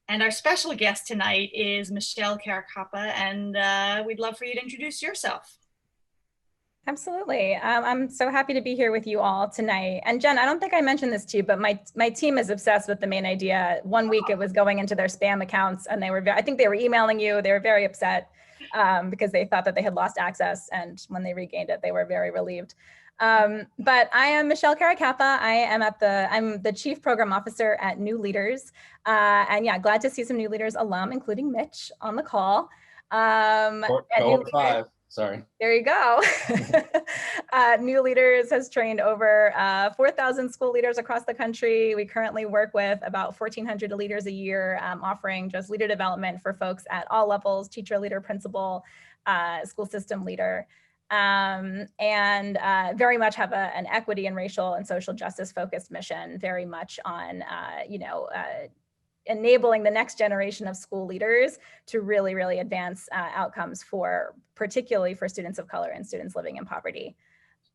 And our special guest tonight is Michele Caracappa, and we'd love for you to introduce yourself. Absolutely. I'm so happy to be here with you all tonight. And Jen, I don't think I mentioned this to you, but my team is obsessed with the main idea. One week it was going into their spam accounts and I think they were emailing you. They were very upset because they thought that they had lost access. And when they regained it, they were very relieved. But I am Michele Caracappa. I'm the Chief Program Officer at New Leaders. And yeah, glad to see some New Leaders alum, including Mitch, on the call. Cohort 5. Sorry. There you go. New Leaders has trained over 4,000 school leaders across the country. We currently work with about 1,400 leaders a year, offering just leader development for folks at all levels, teacher, leader, principal, school system leader, and very much have an equity and racial and social justice focused mission, very much on, enabling the next generation of school leaders to really, really advance outcomes particularly for students of color and students living in poverty.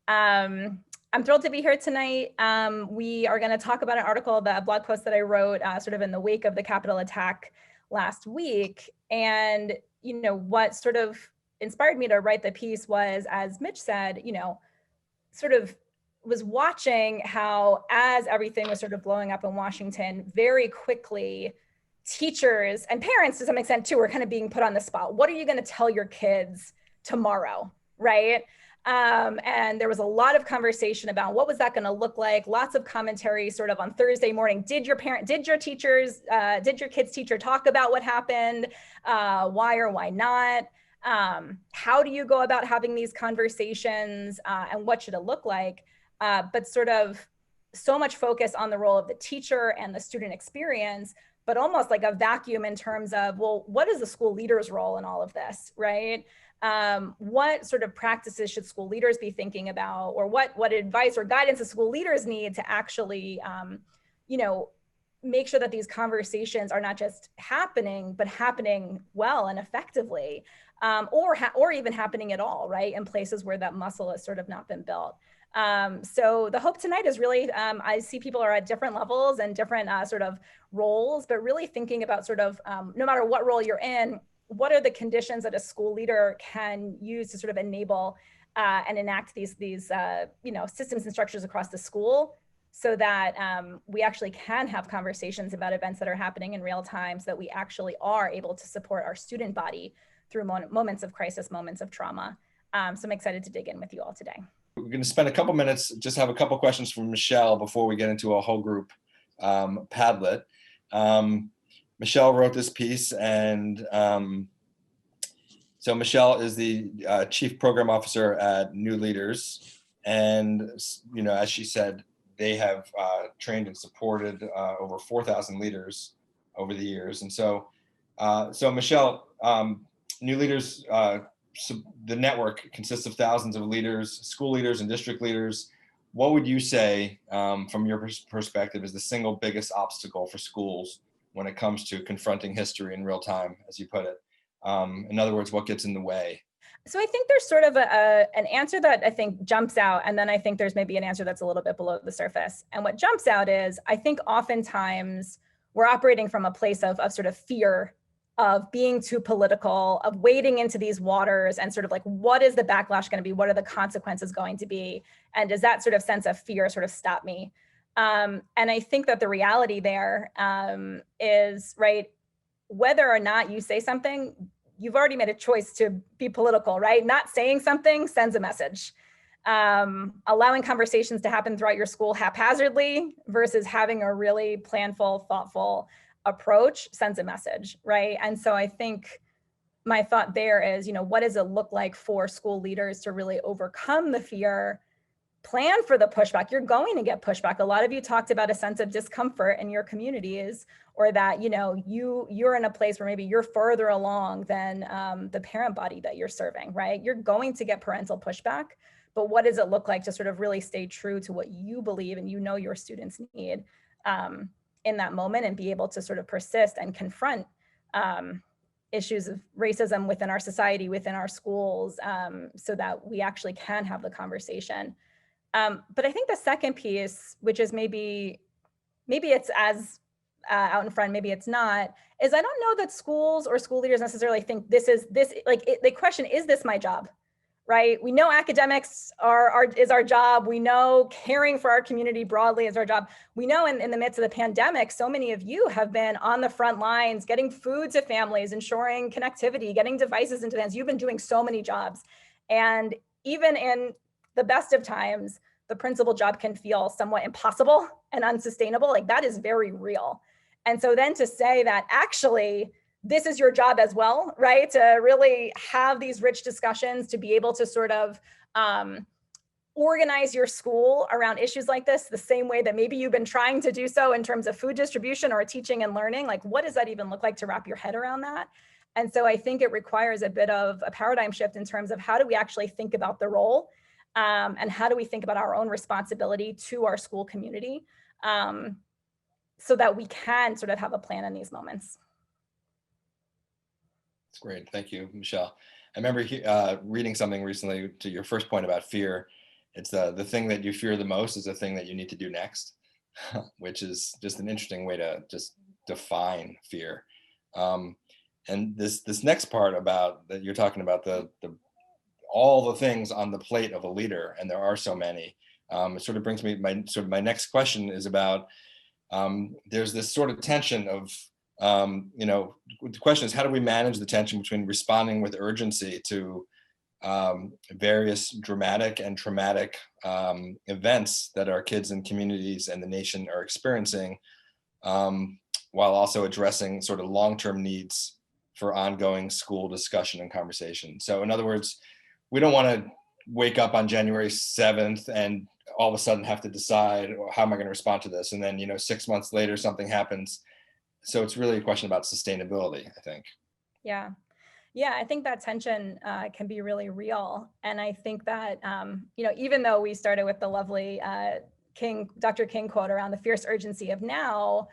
I'm thrilled to be here tonight. We are going to talk about an article, the blog post that I wrote sort of in the wake of the Capitol attack last week. And, what sort of inspired me to write the piece was, as Mitch said, sort of was watching how, as everything was sort of blowing up in Washington, very quickly, teachers and parents to some extent too were kind of being put on the spot. What are you going to tell your kids tomorrow, right? And there was a lot of conversation about what was that going to look like. Lots of commentary sort of on Thursday morning. Did your kid's teacher talk about what happened? Why or why not? How do you go about having these conversations and what should it look like? But sort of so much focus on the role of the teacher and the student experience, but almost like a vacuum in terms of, well, what is the school leader's role in all of this, right? What sort of practices should school leaders be thinking about, or what advice or guidance do school leaders need to actually, make sure that these conversations are not just happening, but happening well and effectively, or even happening at all, right? In places where that muscle has sort of not been built. So the hope tonight is really, I see people are at different levels and different sort of roles, but really thinking about sort of, no matter what role you're in, what are the conditions that a school leader can use to sort of enable and enact these systems and structures across the school, so that we actually can have conversations about events that are happening in real time, so that we actually are able to support our student body through moments of crisis, moments of trauma. So I'm excited to dig in with you all today. We're going to spend a couple minutes, just have a couple questions from Michele before we get into a whole group Padlet. Michele wrote this piece, and so Michele is the Chief Program Officer at New Leaders. And, as she said, they have trained and supported over 4,000 leaders over the years. And so Michele, New Leaders, the network consists of thousands of leaders, school leaders and district leaders. What would you say, from your perspective, is the single biggest obstacle for schools when it comes to confronting history in real time, as you put it? In other words, what gets in the way? So I think there's sort of an answer that I think jumps out, and then I think there's maybe an answer that's a little bit below the surface. And what jumps out is, I think oftentimes we're operating from a place of sort of fear, of being too political, of wading into these waters and sort of like, what is the backlash going to be? What are the consequences going to be? And does that sort of sense of fear sort of stop me? And I think that the reality there is, right, whether or not you say something, you've already made a choice to be political, right? Not saying something sends a message. Allowing conversations to happen throughout your school haphazardly versus having a really planful, thoughtful approach sends a message, right? And so I think my thought there is, what does it look like for school leaders to really overcome the fear, plan for the pushback? You're going to get pushback. A lot of you talked about a sense of discomfort in your communities, or that, you're in a place where maybe you're further along than the parent body that you're serving, right? You're going to get parental pushback, but what does it look like to sort of really stay true to what you believe and your students need in that moment, and be able to sort of persist and confront issues of racism within our society, within our schools, so that we actually can have the conversation. But I think the second piece, which is maybe it's as out in front, maybe it's not, is I don't know that schools or school leaders necessarily think this, like, they question, is this my job? Right? We know academics is our job. We know caring for our community broadly is our job. We know in the midst of the pandemic, so many of you have been on the front lines, getting food to families, ensuring connectivity, getting devices into hands. You've been doing so many jobs. And even in the best of times, the principal job can feel somewhat impossible and unsustainable. Like, that is very real. And so then to say that actually, this is your job as well, right? To really have these rich discussions, to be able to sort of organize your school around issues like this, the same way that maybe you've been trying to do so in terms of food distribution or teaching and learning. Like, what does that even look like to wrap your head around that? And so I think it requires a bit of a paradigm shift in terms of how do we actually think about the role, and how do we think about our own responsibility to our school community, so that we can sort of have a plan in these moments. That's great. Thank you, Michele. I remember reading something recently to your first point about fear. It's the thing that you fear the most is the thing that you need to do next, which is just an interesting way to just define fear. And this next part about that you're talking about all the things on the plate of a leader, and there are so many. It sort of brings me my next question is about there's this sort of tension of the question is, how do we manage the tension between responding with urgency to various dramatic and traumatic events that our kids and communities and the nation are experiencing, while also addressing sort of long-term needs for ongoing school discussion and conversation. So in other words, we don't want to wake up on January 7th and all of a sudden have to decide, how am I going to respond to this? And then, 6 months later, something happens. So it's really a question about sustainability, I think. Yeah. Yeah, I think that tension can be really real. And I think that, even though we started with the lovely Dr. King quote around the fierce urgency of now,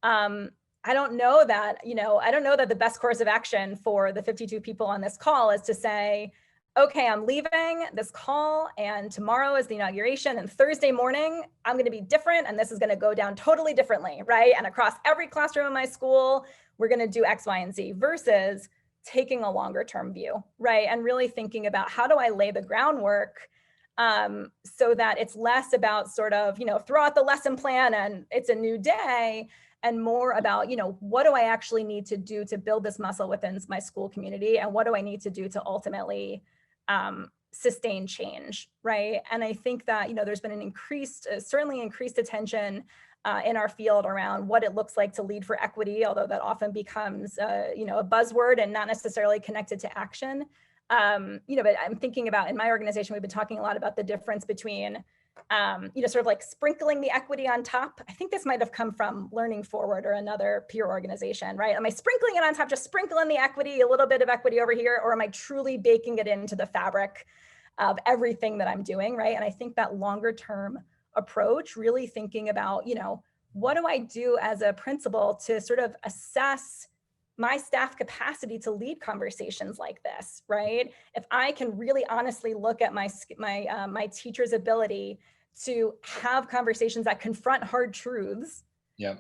I don't know that the best course of action for the 52 people on this call is to say, okay, I'm leaving this call and tomorrow is the inauguration and Thursday morning, I'm going to be different and this is going to go down totally differently, right? And across every classroom in my school, we're going to do X, Y, and Z, versus taking a longer term view, right? And really thinking about, how do I lay the groundwork so that it's less about sort of, throw out the lesson plan and it's a new day, and more about, what do I actually need to do to build this muscle within my school community? And what do I need to do to ultimately sustain change, right? And I think that, there's been certainly increased attention in our field around what it looks like to lead for equity, although that often becomes, a buzzword and not necessarily connected to action. But I'm thinking about, in my organization, we've been talking a lot about the difference between, sort of like sprinkling the equity on top. I think this might have come from Learning Forward or another peer organization, right? Am I sprinkling it on top, just sprinkling the equity, a little bit of equity over here, or am I truly baking it into the fabric of everything that I'm doing, right? And I think that longer term approach, really thinking about, what do I do as a principal to sort of assess my staff capacity to lead conversations like this, right? If I can really honestly look at my teacher's ability to have conversations that confront hard truths,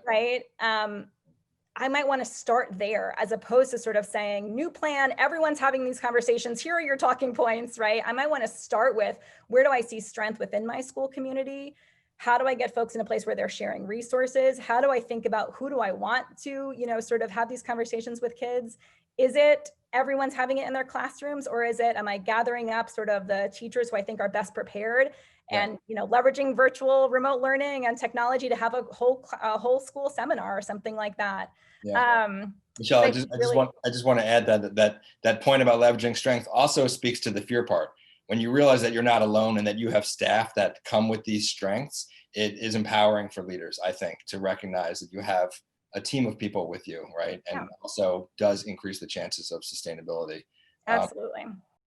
right? I might want to start there, as opposed to sort of saying, new plan, everyone's having these conversations, here are your talking points, right? I might want to start with, where do I see strength within my school community? How do I get folks in a place where they're sharing resources? How do I think about, who do I want to, sort of have these conversations with kids? Is it everyone's having it in their classrooms, or am I gathering up sort of the teachers who I think are best prepared and, leveraging virtual remote learning and technology to have a whole school seminar or something like that? Michele, I just want to add that point about leveraging strength also speaks to the fear part. When you realize that you're not alone and that you have staff that come with these strengths, it is empowering for leaders, I think, to recognize that you have a team of people with you, right? And also does increase the chances of sustainability. Absolutely.